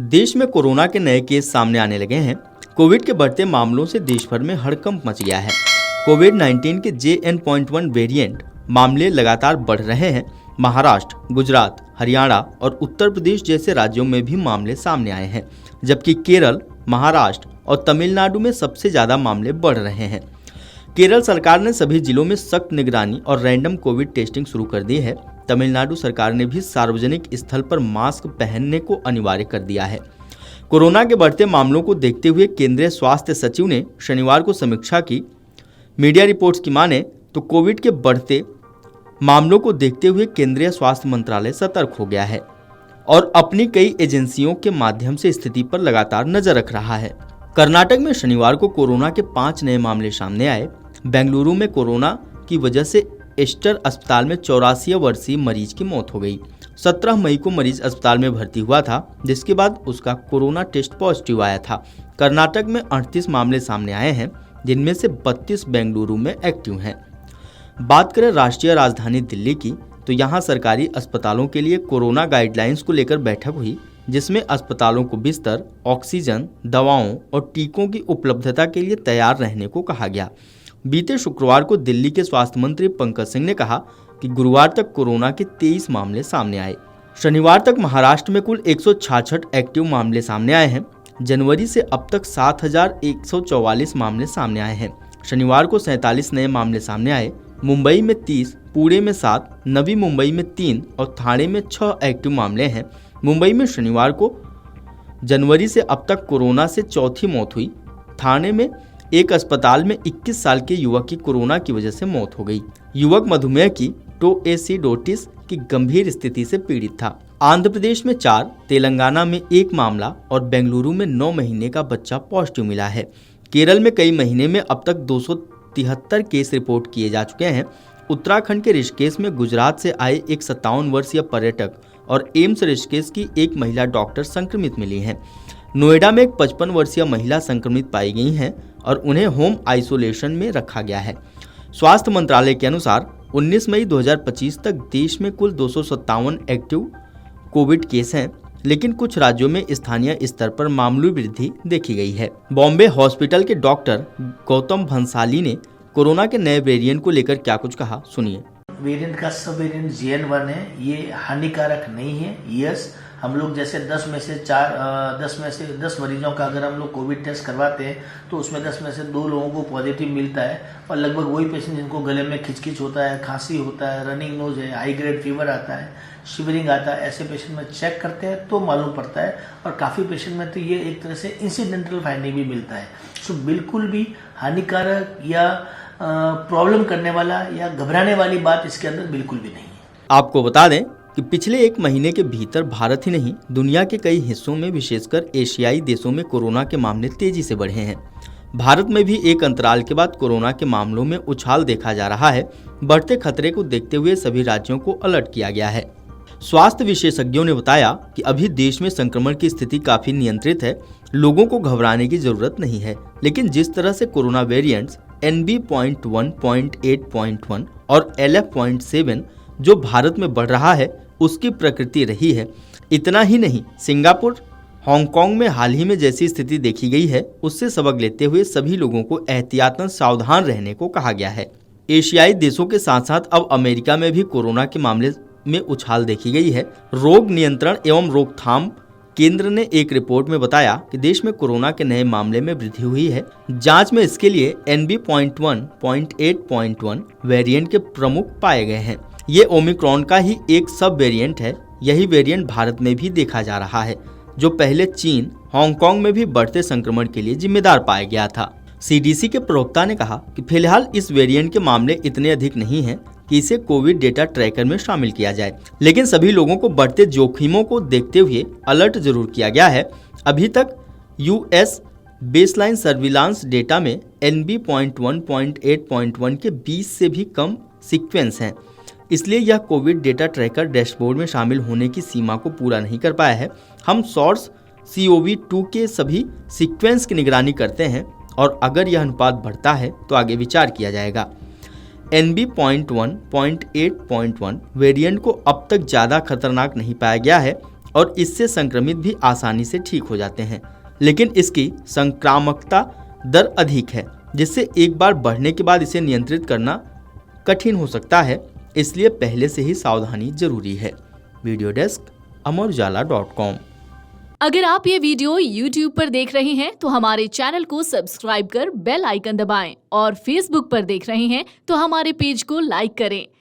देश में कोरोना के नए केस सामने आने लगे हैं। कोविड के बढ़ते मामलों से देश भर में हड़कंप मच गया है। कोविड-19 के JN.1 वेरिएंट मामले लगातार बढ़ रहे हैं। महाराष्ट्र, गुजरात, हरियाणा और उत्तर प्रदेश जैसे राज्यों में भी मामले सामने आए हैं, जबकि केरल, महाराष्ट्र और तमिलनाडु में सबसे ज्यादा मामले बढ़ रहे हैं। केरल सरकार ने सभी जिलों में सख्त निगरानी और रैंडम कोविड टेस्टिंग शुरू कर दी है। तमिलनाडु सरकार ने भी सार्वजनिक स्थल पर मास्क पहनने को अनिवार्य कर दिया है। कोरोना के बढ़ते मामलों को देखते हुए केंद्रीय स्वास्थ्य सचिव ने शनिवार को समीक्षा की। मीडिया रिपोर्ट्स की माने तो कोविड के बढ़ते मामलों को देखते हुए केंद्रीय स्वास्थ्य मंत्रालय सतर्क हो गया है और अपनी कई एजेंसियों के माध्यम से स्थिति पर लगातार नजर रख रहा है। कर्नाटक में शनिवार को कोरोना के 5 नए मामले सामने आए। बेंगलुरु में कोरोना की वजह से एस्टर अस्पताल में 84 वर्षीय मरीज की मौत हो गई। 17 मई को मरीज अस्पताल में भर्ती हुआ था, जिसके बाद उसका कोरोना टेस्ट पॉजिटिव आया था। कर्नाटक में 38 मामले सामने आए हैं, जिनमें से 32 बेंगलुरु में एक्टिव हैं। बात करें राष्ट्रीय राजधानी दिल्ली की, तो यहाँ सरकारी अस्पतालों के लिए कोरोना गाइडलाइंस को लेकर बैठक हुई, जिसमें अस्पतालों को बिस्तर, ऑक्सीजन, दवाओं और टीकों की उपलब्धता के लिए तैयार रहने को कहा गया। बीते शुक्रवार को दिल्ली के स्वास्थ्य मंत्री पंकज सिंह ने कहा कि गुरुवार तक कोरोना के 23 मामले सामने आए। शनिवार तक महाराष्ट्र में कुल 166 एक्टिव मामले सामने आए हैं। जनवरी से अब तक 7,144 मामले सामने आए हैं। शनिवार को 47 नए मामले सामने आए। मुंबई में 30, पुणे में 7, नवी मुंबई में 3 और ठाणे में 6 एक्टिव मामले हैं। मुंबई में शनिवार को जनवरी से अब तक कोरोना से चौथी मौत हुई। ठाणे में एक अस्पताल में 21 साल के युवक की कोरोना की वजह से मौत हो गई। युवक मधुमेह की टोएसिडोसिस की गंभीर स्थिति से पीड़ित था। आंध्र प्रदेश में 4, तेलंगाना में 1 मामला और बेंगलुरु में 9 महीने का बच्चा पॉजिटिव मिला है। केरल में कई महीने में अब तक 273 केस रिपोर्ट किए जा चुके हैं। उत्तराखंड के ऋषिकेश में गुजरात से आए एक 57 वर्षीय पर्यटक और एम्स ऋषिकेश की एक महिला डॉक्टर संक्रमित मिली हैं। नोएडा में एक 55 वर्षीय महिला संक्रमित पाई गई हैं और उन्हें होम आइसोलेशन में रखा गया है। स्वास्थ्य मंत्रालय के अनुसार 19 मई 2025 तक देश में कुल 257 एक्टिव कोविड केस हैं, लेकिन कुछ राज्यों में स्थानीय स्तर पर मामूली वृद्धि देखी गई है। बॉम्बे हॉस्पिटल के डॉक्टर गौतम भंसाली ने कोरोना के नए वेरिएंट को लेकर क्या कुछ कहा, सुनिए। वेरिएंट का सब वेरिएंट JN.1 है, ये हानिकारक नहीं है। यस, हम लोग जैसे 10 में से 10 मरीजों का अगर हम लोग कोविड टेस्ट करवाते हैं तो उसमें 10 में से 2 लोगों को पॉजिटिव मिलता है और लगभग वही पेशेंट जिनको गले में खिचखिच होता है, खांसी होता है, रनिंग नोज है, हाई ग्रेड फीवर आता है, शिवरिंग आता है, ऐसे पेशेंट में चेक करते हैं तो मालूम पड़ता है। और काफ़ी पेशेंट में तो ये एक तरह से इंसिडेंटल फाइंडिंग भी मिलता है। सो बिल्कुल भी हानिकारक या प्रॉब्लम करने वाला या घबराने वाली बात इसके अंदर बिल्कुल भी नहीं है। आपको बता दें कि पिछले 1 महीने के भीतर भारत ही नहीं, दुनिया के कई हिस्सों में विशेषकर एशियाई देशों में कोरोना के मामले तेजी से बढ़े हैं। भारत में भी एक अंतराल के बाद कोरोना के मामलों में उछाल देखा जा रहा है। बढ़ते खतरे को देखते हुए सभी राज्यों को अलर्ट किया गया है। स्वास्थ्य विशेषज्ञों ने बताया कि अभी देश में संक्रमण की स्थिति काफी नियंत्रित है। लोगों को घबराने की जरूरत नहीं है, लेकिन जिस तरह से कोरोना वेरिएंट्स NB.1, .8.1 और LF.7 जो भारत में बढ़ रहा है, उसकी प्रकृति रही है। इतना ही नहीं, सिंगापुर, हांगकांग में हाल ही में जैसी स्थिति देखी गई है, उससे सबक लेते हुए सभी लोगों को एहतियातन सावधान रहने को कहा गया है। एशियाई देशों के साथ साथ अब अमेरिका में भी कोरोना के मामले में उछाल देखी गई है। रोग नियंत्रण एवं रोकथाम केंद्र ने एक रिपोर्ट में बताया कि देश में कोरोना के नए मामले में वृद्धि हुई है। जांच में इसके लिए NB.1, .8.1 वेरिएंट के प्रमुख पाए गए हैं। ये ओमिक्रॉन का ही एक सब वेरिएंट है। यही वेरिएंट भारत में भी देखा जा रहा है, जो पहले चीन, हांगकांग में भी बढ़ते संक्रमण के लिए जिम्मेदार पाया गया था। CDC के प्रवक्ता ने कहा कि फिलहाल इस वेरिएंट के मामले इतने अधिक नहीं हैं कि इसे कोविड डेटा ट्रैकर में शामिल किया जाए, लेकिन सभी लोगों को बढ़ते जोखिमों को देखते हुए अलर्ट जरूर किया गया है। अभी तक US बेसलाइन सर्विलांस डेटा में NB.1, .8.1 के 20 से भी कम सीक्वेंस हैं। इसलिए यह कोविड डेटा ट्रैकर डैशबोर्ड में शामिल होने की सीमा को पूरा नहीं कर पाया है। हम SARS-CoV-2 के सभी सीक्वेंस की निगरानी करते हैं और अगर यह अनुपात बढ़ता है तो आगे विचार किया जाएगा। NB.1, .8.1 वेरिएंट को अब तक ज़्यादा खतरनाक नहीं पाया गया है। और इससे संक्रमित भी आसानी से ठीक हो जाते हैं, लेकिन इसकी संक्रामकता दर अधिक है, जिससे एक बार बढ़ने के बाद इसे नियंत्रित करना कठिन हो सकता है। इसलिए पहले से ही सावधानी जरूरी है। Video desk amarujala.com। अगर आप ये वीडियो YouTube पर देख रहे हैं तो हमारे चैनल को सब्सक्राइब कर बेल आइकन दबाएं और Facebook पर देख रहे हैं तो हमारे पेज को लाइक करें।